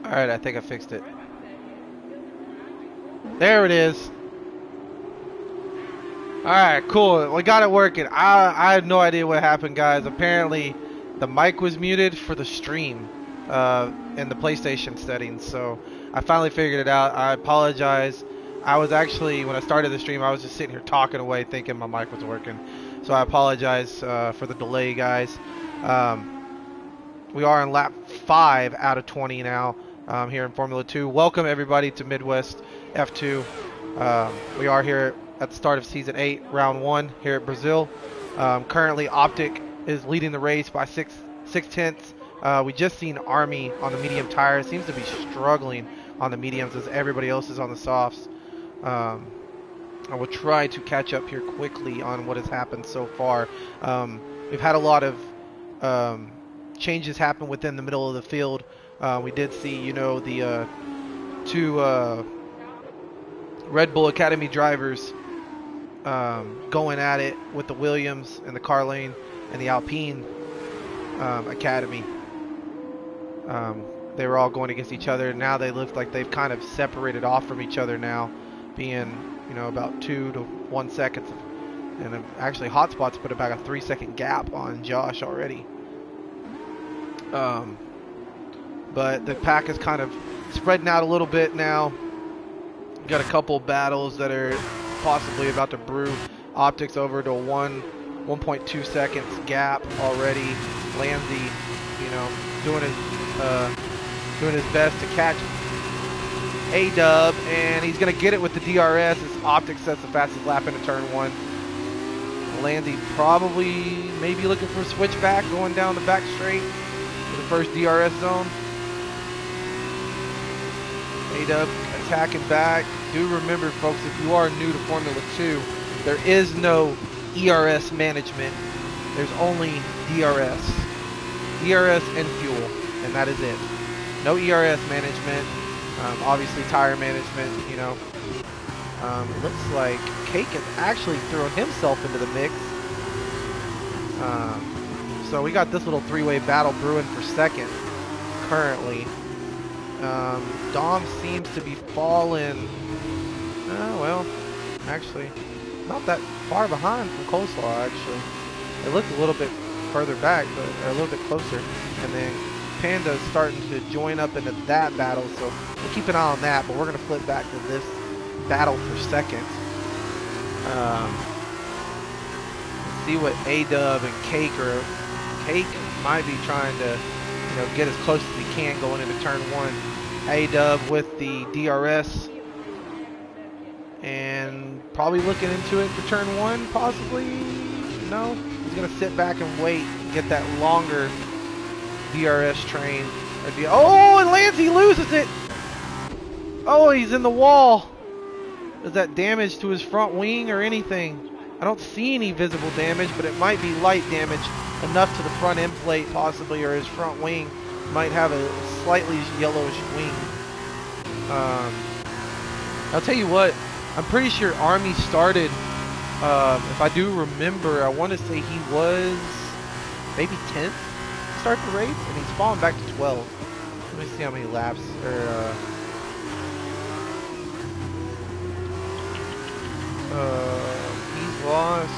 Alright, I think I fixed it. There it is. Alright, cool. We got it working. I have no idea what happened, guys. Apparently, the mic was muted for the stream in the PlayStation settings. So I finally figured it out. I apologize. I was actually, when I started the stream, I was just sitting here talking away thinking my mic was working. So I apologize for the delay, guys. Um, we are on lap 5 out of 20 now here in Formula 2. Welcome, everybody, to Midwest F2. We are here at the start of Season 8, Round 1 here at Brazil. Currently, Optic is leading the race by 6/10. We just seen Army on the medium tire. Seems to be struggling on the mediums as everybody else is on the softs. I will try to catch up here quickly on what has happened so far. We've had a lot of changes happen within the middle of the field. We did see, the two Red Bull Academy drivers going at it with the Williams and the Carlane and the Alpine Academy. They were all going against each other. Now they look like they've kind of separated off from each other now, being about 2 to 1 second. And actually, Hotspots put about a 3-second gap on Josh already. But the pack is kind of spreading out a little bit now. Got a couple battles that are possibly about to brew. Optics over to 1.2 seconds gap already. Lanzi, doing his best to catch A-Dub, and he's gonna get it with the DRS as Optics sets the fastest lap into turn 1. Lanzi probably maybe looking for a switchback going down the back straight for the first DRS zone. A-Dub attacking back. Do remember, folks, if you are new to Formula 2, there is no ERS management. There's only DRS. DRS and fuel, and that is it. No ERS management. Obviously, tire management, It looks like Cake has actually thrown himself into the mix. So we got this little three-way battle brewing for second currently. Dom seems to be falling. Actually, not that far behind from Coleslaw, actually. It looked a little bit further back, but a little bit closer. And then Panda's starting to join up into that battle, so we'll keep an eye on that, but we're going to flip back to this battle for second. See what A-Dub and Cake are. Cake might be trying to, get as close as he can going into turn 1. A-Dub with the DRS and probably looking into it for turn 1, possibly. No, he's going to sit back and wait and get that longer DRS train. Oh, and Lanzi loses it. Oh, he's in the wall. Is that damage to his front wing or anything? I don't see any visible damage, but it might be light damage enough to the front end plate possibly, or his front wing might have a slightly yellowish wing. I'll tell you what, I'm pretty sure Army started, if I do remember, I want to say he was maybe 10th to start the race, and he's fallen back to 12. Let me see how many laps, he's lost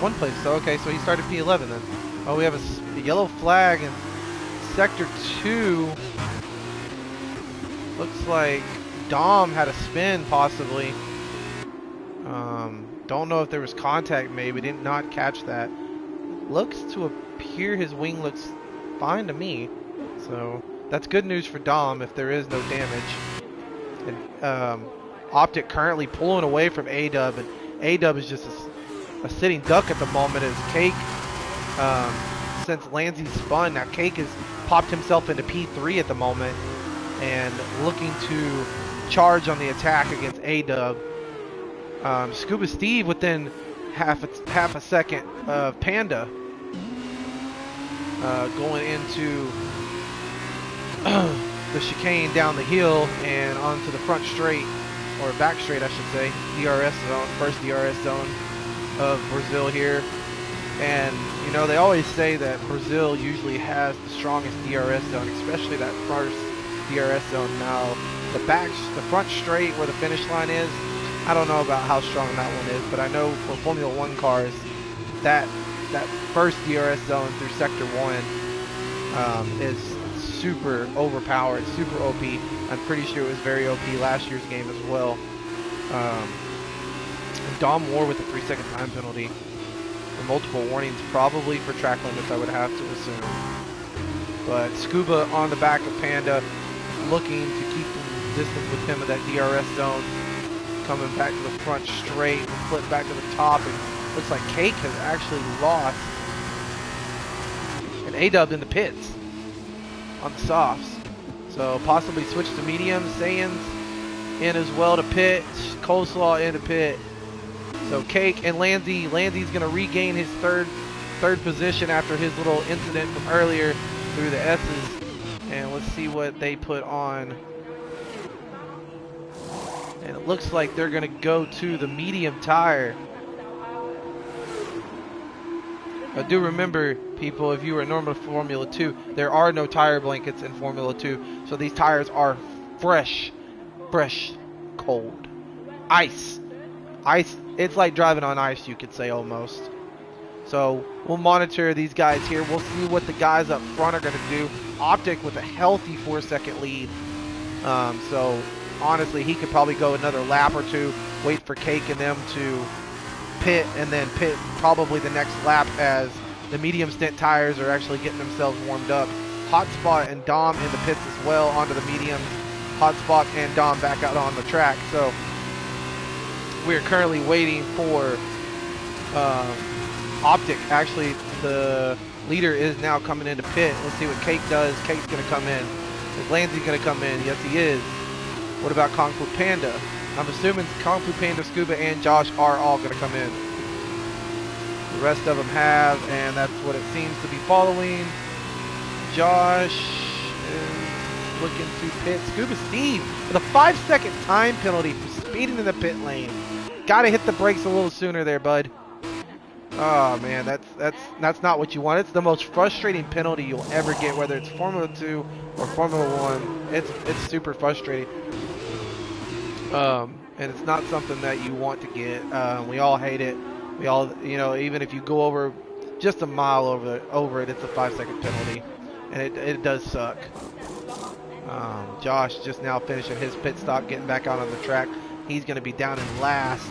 1 place, so okay, so he started P11 then. Oh, we have a yellow flag in Sector 2. Looks like Dom had a spin, possibly. Don't know if there was contact made. We did not catch that. Looks to appear his wing looks fine to me. So that's good news for Dom if there is no damage. And Optic currently pulling away from A-Dub, and A-Dub is just a sitting duck at the moment as Cake, since Lanzi spun, now Cake has popped himself into P3 at the moment and looking to charge on the attack against A-Dub. Scuba Steve within half a second of Panda going into the chicane down the hill and onto the front straight, or back straight I should say, DRS zone, first DRS zone of Brazil here. And they always say that Brazil usually has the strongest DRS zone, especially that first DRS zone. Now, the front straight where the finish line is, I don't know about how strong that one is, but I know for Formula One cars, that first DRS zone through Sector 1 is super overpowered, super OP. I'm pretty sure it was very OP last year's game as well. Dom Moore with a 3-second time penalty. For multiple warnings, probably for track limits, I would have to assume. But Scuba on the back of Panda, looking to keep the distance with him in that DRS zone. Coming back to the front straight and flip back to the top. And looks like Cake has actually lost. And A-Dub in the pits on the softs. So possibly switch to medium. Saiyans in as well to pit. Coleslaw in to pit. So Cake and Lanzy. Lanzy's going to regain his third position after his little incident from earlier through the S's. And let's see what they put on. And it looks like they're going to go to the medium tire. But do remember, people, if you are normal Formula 2, there are no tire blankets in Formula 2. So these tires are fresh, cold. Ice. It's like driving on ice, you could say, almost. So we'll monitor these guys here. We'll see what the guys up front are going to do. Optic with a healthy 4-second lead. So honestly, he could probably go another lap or two, wait for Cake and them to pit, and then pit probably the next lap as the medium stint tires are actually getting themselves warmed up. Hotspot and Dom in the pits as well onto the mediums. Hotspot and Dom back out on the track. So we are currently waiting for Optic. Actually, the leader is now coming into pit. Let's see what Cake does. Cake's going to come in. Is Lanzy going to come in? Yes, he is. What about Kung Fu Panda? I'm assuming Kung Fu Panda, Scuba, and Josh are all going to come in. The rest of them have, and that's what it seems to be following. Josh is looking to pit. Scuba Steve with a 5-second time penalty for speeding in the pit lane. Got to hit the brakes a little sooner there, bud. Oh man, that's not what you want. It's the most frustrating penalty you'll ever get, whether it's Formula 2 or Formula 1. It's super frustrating. And it's not something that you want to get. We all hate it. We all, you know, even if you go over just a mile over it, it's a 5-second penalty, and it does suck. Josh just now finishing his pit stop, getting back out on the track. He's going to be down in last.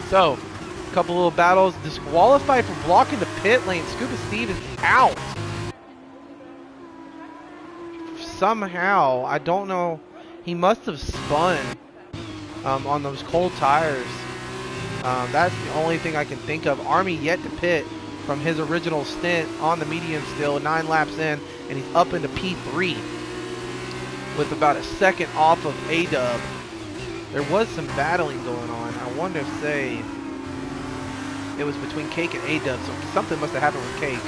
So, a couple little battles. Disqualified for blocking the pit lane. Scuba Steve is out. Somehow, I don't know. He must have spun on those cold tires. That's the only thing I can think of. Army yet to pit from his original stint on the medium still, 9 laps in, and he's up into P3 with about a second off of A-Dub. There was some battling going on. I wonder if, say, it was between Cake and A-Dub, so something must have happened with Cake.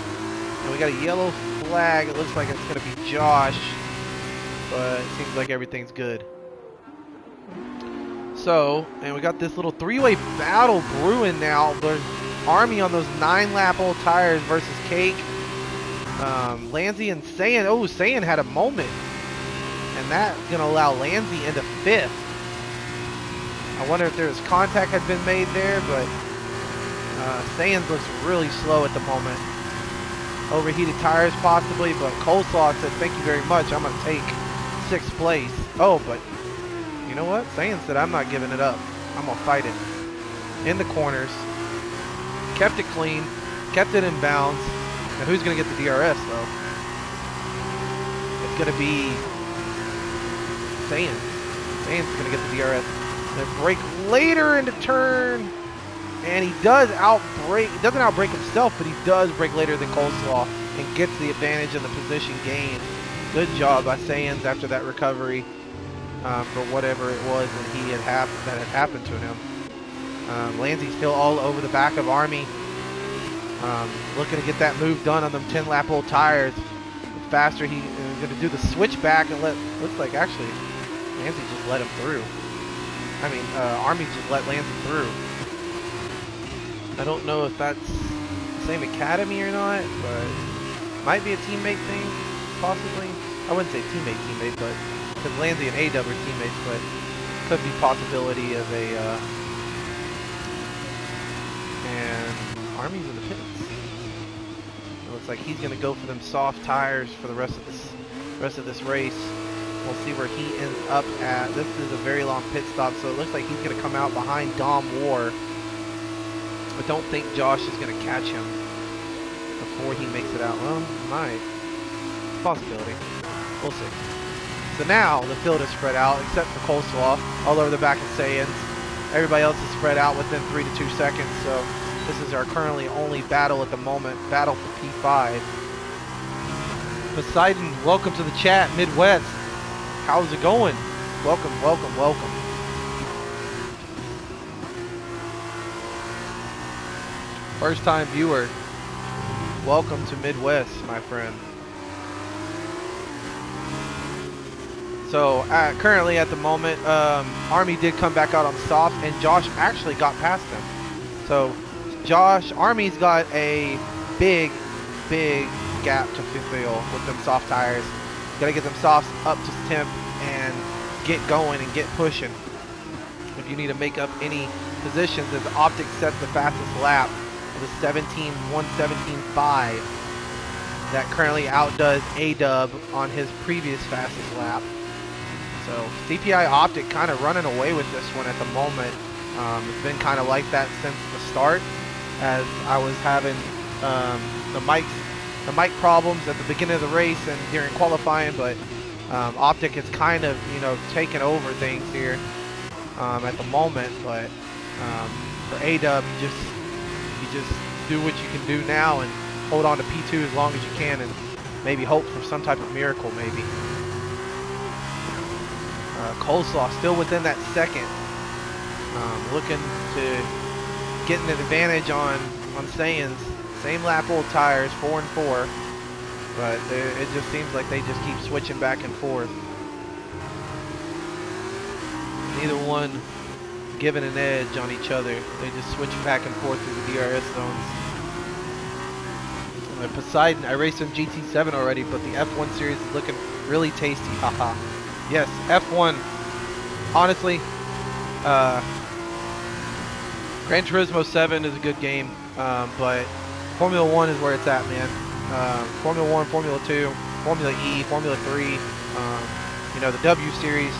And we got a yellow flag. It looks like it's going to be Josh, but it seems like everything's good. So, and we got this little 3-way battle brewing now. There's Army on those 9-lap old tires versus Cake. Lanzy and Saiyan. Oh, Saiyan had a moment. And that's going to allow Lanzy into 5th. I wonder if there's contact had been made there, but Saiyan looks really slow at the moment. Overheated tires possibly, but Coleslaw said, thank you very much. I'm going to take 6th place. Oh, but you know what? Saiyan said, I'm not giving it up. I'm going to fight it. In the corners. Kept it clean. Kept it in bounds. And who's going to get the DRS, though? It's going to be Saiyan. Saiyan's going to get the DRS. Going to brake later into turn. And he does outbrake. He doesn't outbrake himself, but he does brake later than Coleslaw and gets the advantage in the position gain. Good job by Saiyans after that recovery for whatever it was that had happened to him. Lanzy's still all over the back of Army. Looking to get that move done on them 10-lap old tires. The faster he's going to do the switch back and looks like actually Lanzy just let him through. I mean, Army just let Lanzy through. I don't know if that's the same academy or not, but might be a teammate thing, possibly. I wouldn't say teammate, but because Lanzi and A-Dub are teammates, but could be possibility of a, and Army's in the pits. It looks like he's going to go for them soft tires for the rest of this race. We'll see where he ends up at. This is a very long pit stop, so it looks like he's going to come out behind Dom War. I don't think Josh is going to catch him before he makes it out. Well, he might. Possibility. We'll see. So now the field is spread out, except for Coleslaw, all over the back of Sayans. Everybody else is spread out within 3 to 2 seconds, so this is our currently only battle at the moment, battle for P5. Poseidon, welcome to the chat, Midwest. How's it going? Welcome, welcome, welcome. First time viewer, welcome to Midwest, my friend. So currently at the moment, Army did come back out on soft, and Josh actually got past him. So Army's got a big gap to fulfill with them soft tires. Got to get them softs up to temp and get going and get pushing. If you need to make up any positions, as Optic sets the fastest lap with a 1:17.5. That currently outdoes A-Dub on his previous fastest lap. So CPI Optic kind of running away with this one at the moment. It's been kind of like that since the start, as I was having the mic problems at the beginning of the race and during qualifying, but Optic has kind of, you know, taken over things here at the moment. But for A-Dub, you just do what you can do now and hold on to P2 as long as you can, and maybe hope for some type of miracle, maybe. Coleslaw still within that second, looking to get an advantage on Sayans. Same lap old tires, 4 and 4, but it just seems like they just keep switching back and forth. Neither one giving an edge on each other. They just switch back and forth through the DRS zones. Poseidon, I raced in GT7 already, but the F1 series is looking really tasty. Haha. Yes, F1. Honestly, Gran Turismo 7 is a good game, but Formula 1 is where it's at, man. Formula 1, Formula 2, Formula E, Formula 3, you know, the W series,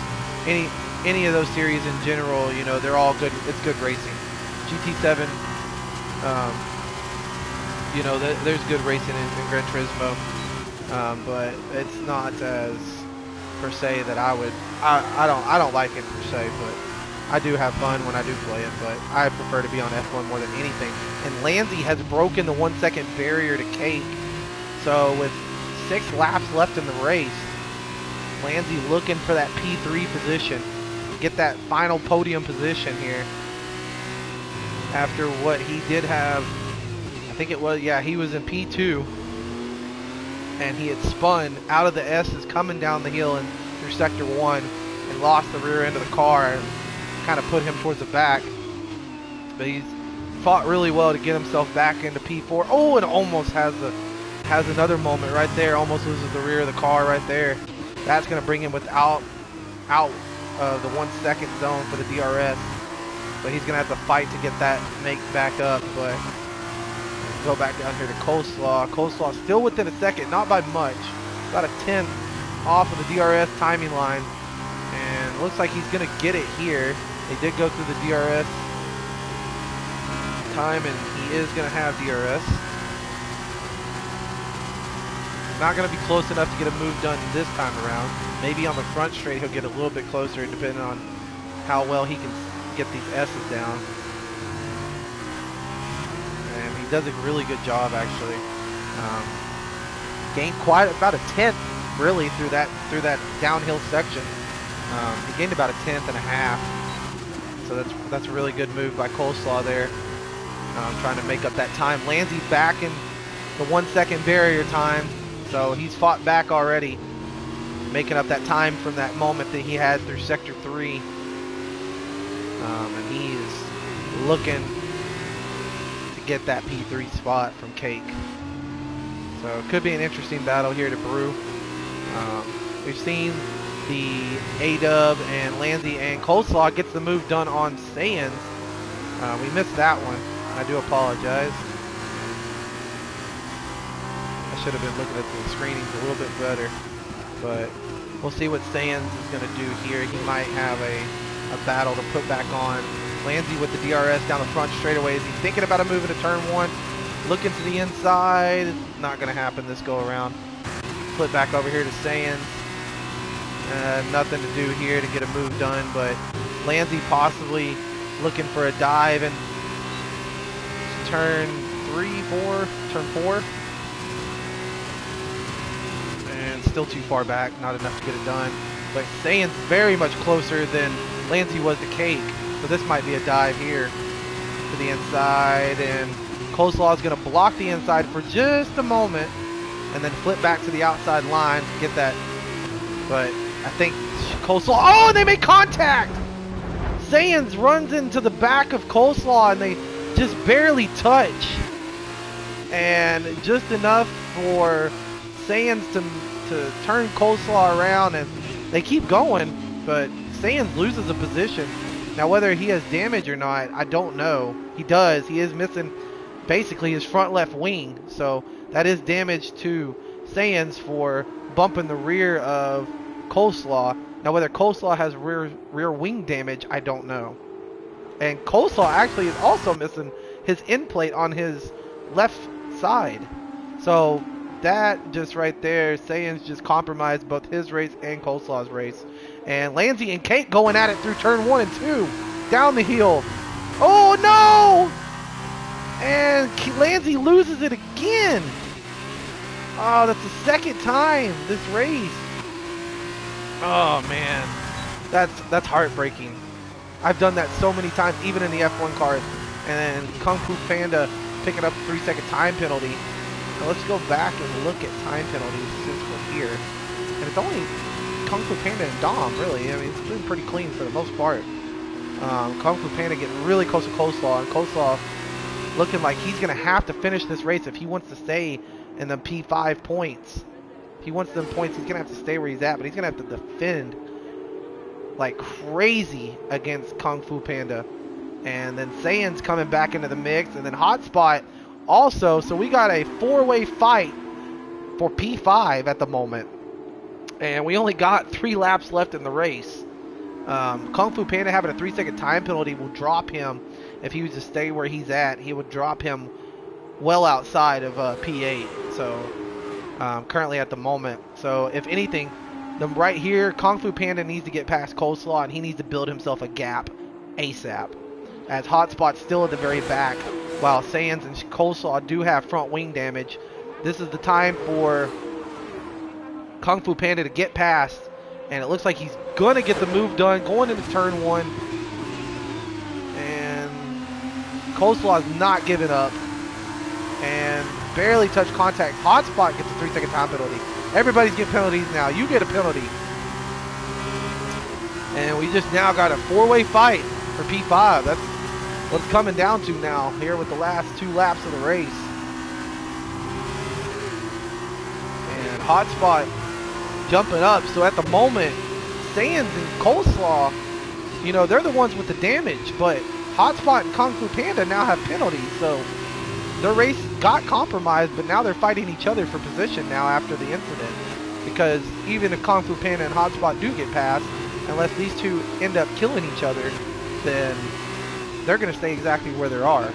any of those series in general, you know, they're all good. It's good racing. GT7, you know, there's good racing in Gran Turismo, but it's not as per se that I don't like it per se, but I do have fun when I do play it. But I prefer to be on F1 more than anything. And Lanzi has broken the 1 second barrier to Cake. So with 6 laps left in the race, Lanzi looking for that P3 position, get that final podium position here. After what he did have, I think it was, yeah, he was in P2, and he had spun out of the S's coming down the hill and through sector 1 and lost the rear end of the car and kind of put him towards the back. But he's fought really well to get himself back into P4. Oh, and almost has another moment right there. Almost loses the rear of the car right there. That's going to bring him out of the 1 second zone for the DRS. But he's going to have to fight to get that make back up. But go back down here to Coleslaw. Coleslaw still within a second, not by much. About a 10th off of the DRS timing line. And looks like he's going to get it here. They did go through the DRS time, and he is going to have DRS. Not going to be close enough to get a move done this time around. Maybe on the front straight he'll get a little bit closer depending on how well he can get these S's down. And he does a really good job actually. Gained quite about a 10th really through that downhill section. He gained about a 10th and a half. So that's a really good move by Coleslaw there. Trying to make up that time. Lanzi back in the 1 second barrier time. So he's fought back already, making up that time from that moment that he had through sector 3. And he is looking to get that P3 spot from Cake. So it could be an interesting battle here to brew. We've seen the A-Dub and Lanzy and Coleslaw gets the move done on Saiyans. We missed that one. I do apologize. I should have been looking at the screenings a little bit better, but we'll see what Saiyans is going to do here. He might have a battle to put back on. Lanzy with the DRS down the front straightaways. He's thinking about a move into turn one. Looking to the inside. Not going to happen this go around. Flip back over here to Saiyans. Nothing to do here to get a move done, but Lanzy possibly looking for a dive in turn 4. And still too far back, not enough to get it done. But Saiyans very much closer than Lanzy was to Cake. So this might be a dive here to the inside, and Coleslaw is going to block the inside for just a moment and then flip back to the outside line to get that. But I think Coleslaw, oh, and they make contact! Saiyans runs into the back of Coleslaw and they just barely touch. And just enough for Saiyans to turn Coleslaw around, and they keep going, but Saiyans loses a position. Now whether he has damage or not, I don't know. He does. He is missing basically his front left wing. So that is damage to Saiyans for bumping the rear of Coleslaw. Now whether Coleslaw has rear wing damage, I don't know. And Coleslaw actually is also missing his end plate on his left side. So that just right there, Saiyans just compromised both his race and Coleslaw's race. And Lanzy and Cake going at it through turn 1 and 2. Down the hill. Oh no! And Lanzy loses it again. Oh, that's the second time this race. Oh man, that's heartbreaking. I've done that so many times, even in the F1 cars. And then Kung Fu Panda picking up a 3-second time penalty. Now let's go back and look at time penalties since we're here. And it's only Kung Fu Panda and Dom, really. I mean, it's been pretty clean for the most part. Kung Fu Panda getting really close to Coleslaw, and Coleslaw looking like he's going to have to finish this race if he wants to stay in the P5 points. If he wants them points, he's going to have to stay where he's at, but he's going to have to defend like crazy against Kung Fu Panda. And then Saiyans coming back into the mix, and then Hotspot also. So we got a 4-way fight for P5 at the moment. And we only got 3 laps left in the race. Kung Fu Panda having a 3-second time penalty will drop him. If he was to stay where he's at, he would drop him well outside of P8. So currently at the moment. So if anything, right here, Kung Fu Panda needs to get past Coleslaw, and he needs to build himself a gap ASAP. As Hotspot's still at the very back, while Saiyans and Coleslaw do have front wing damage. This is the time for Kung Fu Panda to get past, and it looks like he's going to get the move done going into turn 1. And Coleslaw is not giving up and barely touched contact. Hotspot gets a 3-second time penalty. Everybody's getting penalties now. You get a penalty. And we just now got a 4-way fight for P5. That's what it's coming down to now here with the last 2 laps of the race. And Hotspot jumping up. So at the moment, Saiyans and Coleslaw, you know, they're the ones with the damage, but Hotspot and Kung Fu Panda now have penalties. So their race got compromised, but now they're fighting each other for position now after the incident. Because even if Kung Fu Panda and Hotspot do get past, unless these two end up killing each other, then they're going to stay exactly where they are.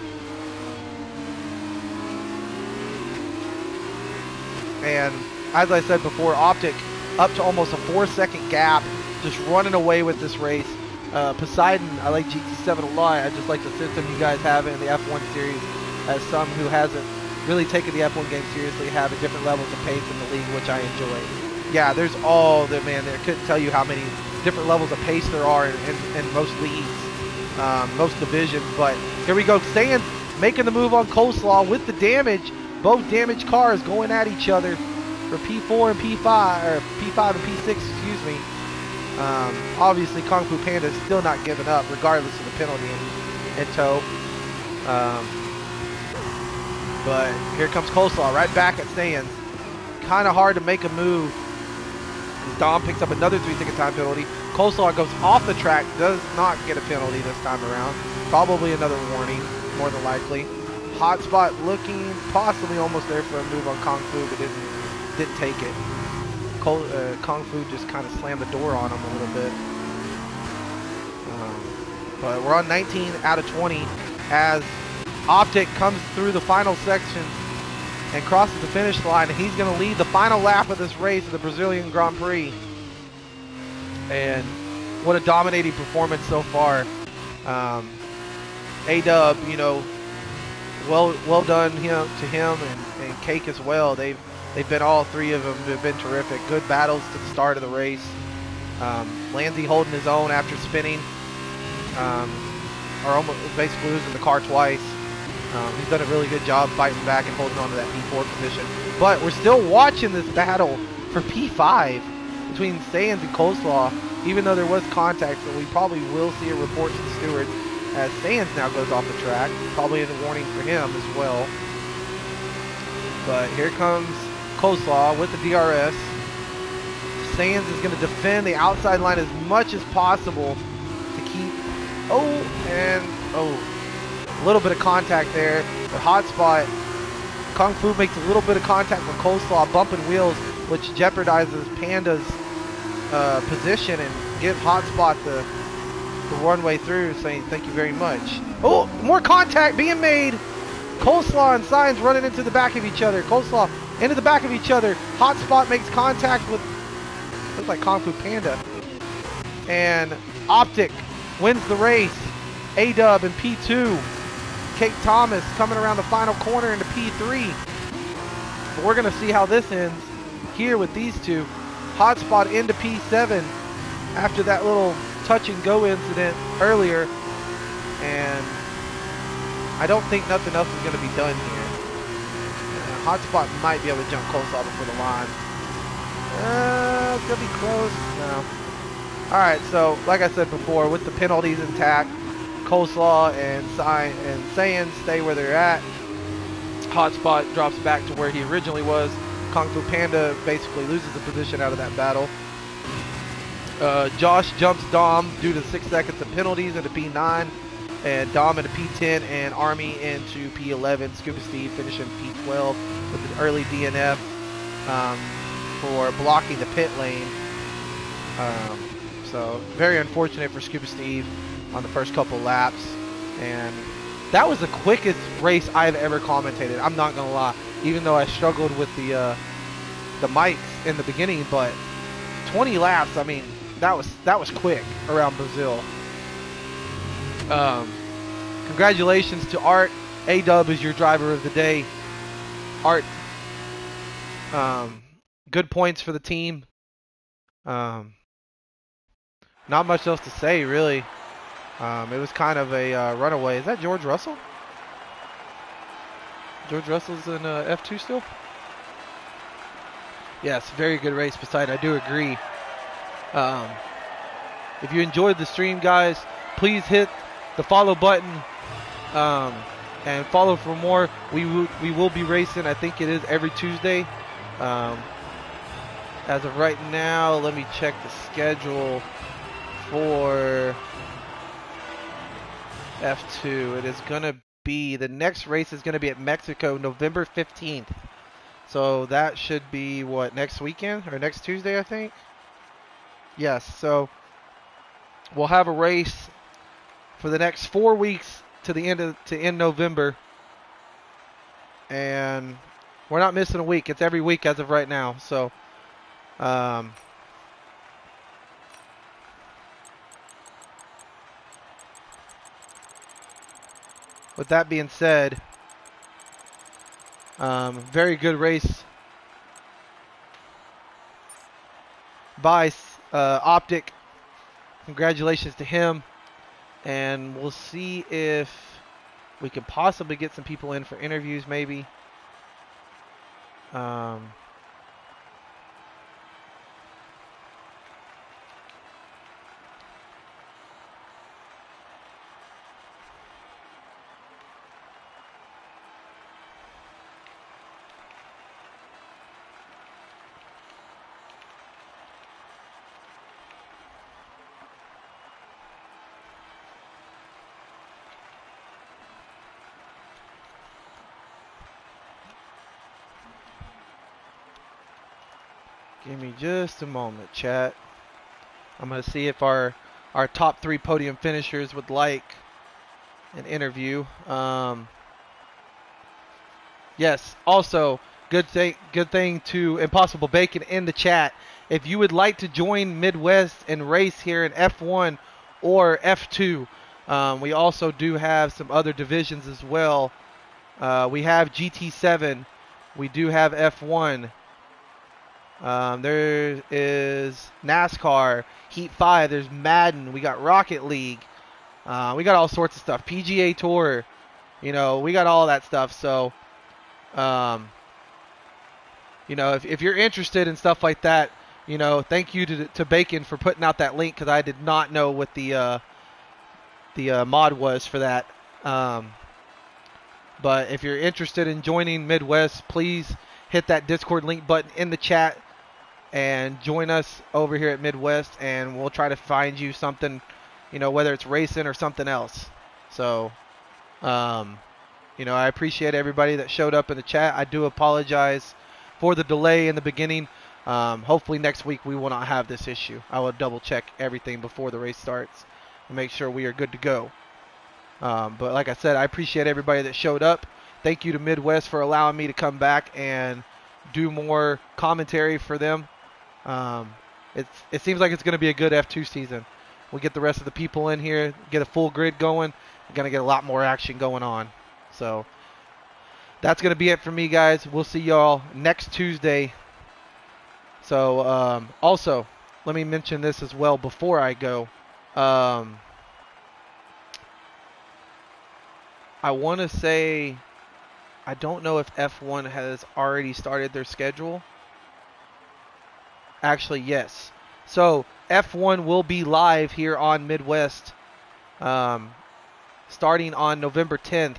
And as I said before, Optic up to almost a 4-second gap, just running away with this race. Poseidon, I like GT7 a lot. I just like the system you guys have in the F1 series. As some who hasn't really taken the F1 game seriously, having different levels of pace in the league, which I enjoy. Yeah, there's all the, man, I couldn't tell you how many different levels of pace there are in most leagues, most divisions. But here we go, Saiyans making the move on Coleslaw with the damage. Both damaged cars going at each other for P4 and P5, or P5 and P6, excuse me. Obviously, Kung Fu Panda is still not giving up, regardless of the penalty in tow. But here comes Coleslaw right back at Saiyans. Kind of hard to make a move Dom picks up another 3-second time penalty. Coleslaw goes off the track, does not get a penalty this time around. Probably another warning, more than likely. Hotspot looking possibly almost there for a move on Kung Fu, but didn't take it. Kung Fu just kind of slammed the door on him a little bit. But we're on 19 out of 20 as Optic comes through the final section and crosses the finish line. And he's going to lead the final lap of this race of the Brazilian Grand Prix. And what a dominating performance so far. A-Dub, you know, well done to him and Cake as well. They've been, all three of them have been terrific. Good battles to the start of the race. Lanzi holding his own after spinning, or almost basically losing the car twice. He's done a really good job fighting back and holding on to that P4 position. But we're still watching this battle for P5 between Sands and Coleslaw, even though there was contact, so we probably will see a report to the stewards as Sands now goes off the track. Probably a warning for him as well. But here comes Coleslaw with the DRS. Sands is going to defend the outside line as much as possible to keep... a little bit of contact there. The Hotspot, Kung Fu makes a little bit of contact with Coleslaw, bumping wheels, which jeopardizes Panda's position and gives Hotspot the runway through, saying thank you very much. Oh, more contact being made. Coleslaw and Signs running into the back of each other. Coleslaw into the back of each other. Hotspot makes contact with, looks like Kung Fu Panda. And Optic wins the race. A-Dub in P2. Cake Thomas coming around the final corner into P3. But we're going to see how this ends here with these two. Hotspot into P7 after that little touch and go incident earlier. And I don't think nothing else is going to be done here. Hotspot might be able to jump Coleslaw before the line. It's going to be close. No. Alright, so like I said before, with the penalties intact, Coleslaw and Sands stay where they're at. Hotspot drops back to where he originally was. Kung Fu Panda basically loses the position out of that battle. Josh jumps Dom due to 6 seconds of penalties into P9. And Dom into P10 and Army into P11. Scuba Steve finishing P12 with an early DNF for blocking the pit lane. So very unfortunate for Scuba Steve on the first couple laps. And that was the quickest race I've ever commentated. I'm not gonna lie, even though I struggled with the mics in the beginning, but 20 laps, I mean, that was quick around Brazil. Congratulations to Art. A-Dub is your driver of the day. Art, good points for the team. Not much else to say, really. It was kind of a runaway. Is that George Russell? George Russell's in F2 still? Yes, very good race beside. I do agree. If you enjoyed the stream, guys, please hit the follow button and follow for more. We will be racing. I think it is every Tuesday. As of right now, let me check the schedule for F2. It is going to be, the next race is going to be at Mexico, November 15th. So that should be, what, next weekend? Or next Tuesday, I think? Yes, so we'll have a race for the next 4 weeks to end November. And we're not missing a week. It's every week as of right now. So, with that being said, very good race by Optic. Congratulations to him. And we'll see if we can possibly get some people in for interviews, maybe. Give me just a moment, chat. I'm going to see if our top 3 podium finishers would like an interview. Yes, also, good thing to Impossible Bacon in the chat. If you would like to join Midwest and race here in F1 or F2, we also do have some other divisions as well. We have GT7. We do have F1. There is NASCAR, Heat 5. There's Madden. We got Rocket League. We got all sorts of stuff. PGA Tour. You know, we got all that stuff. So, you know, if you're interested in stuff like that, you know, thank you to Bacon for putting out that link, because I did not know what the mod was for that. But if you're interested in joining Midwest, please hit that Discord link button in the chat and join us over here at Midwest, and we'll try to find you something, you know, whether it's racing or something else. So, you know, I appreciate everybody that showed up in the chat. I do apologize for the delay in the beginning. Hopefully next week we will not have this issue. I will double check everything before the race starts and make sure we are good to go. But like I said, I appreciate everybody that showed up. Thank you to Midwest for allowing me to come back and do more commentary for them. It seems like it's going to be a good F2 season. We get the rest of the people in here, get a full grid going. We're going to get a lot more action going on. So that's going to be it for me, guys. We'll see y'all next Tuesday. So also, let me mention this as well before I go. I want to say, I don't know if F1 has already started their schedule. Actually, yes. So F1 will be live here on Midwest starting on November 10th.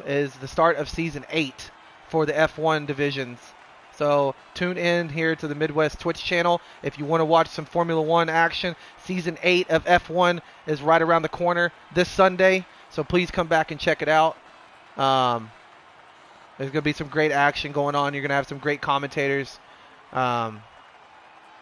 Is the start of Season 8 for the F1 divisions. So tune in here to the Midwest Twitch channel if you want to watch some Formula One action. Season 8 of F1 is right around the corner this Sunday. So please come back and check it out. There's going to be some great action going on. You're going to have some great commentators. Yeah,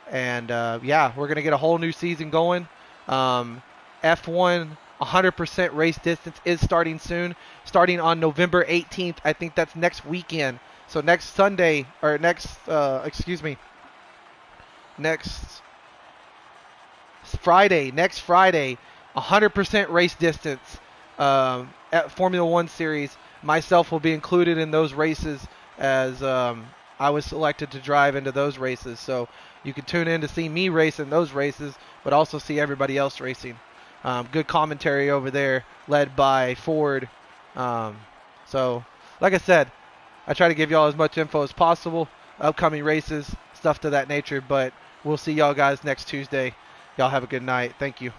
we're going to get a whole new season going. F1 100% race distance is starting soon, starting on November 18th. I think that's next weekend. So next Sunday, or next Friday, 100% race distance at Formula One series. Myself will be included in those races, as I was selected to drive into those races. So you can tune in to see me race in those races, but also see everybody else racing. Good commentary over there, led by Ford. So, like I said, I try to give y'all as much info as possible, upcoming races, stuff to that nature, but we'll see y'all guys next Tuesday. Y'all have a good night. Thank you.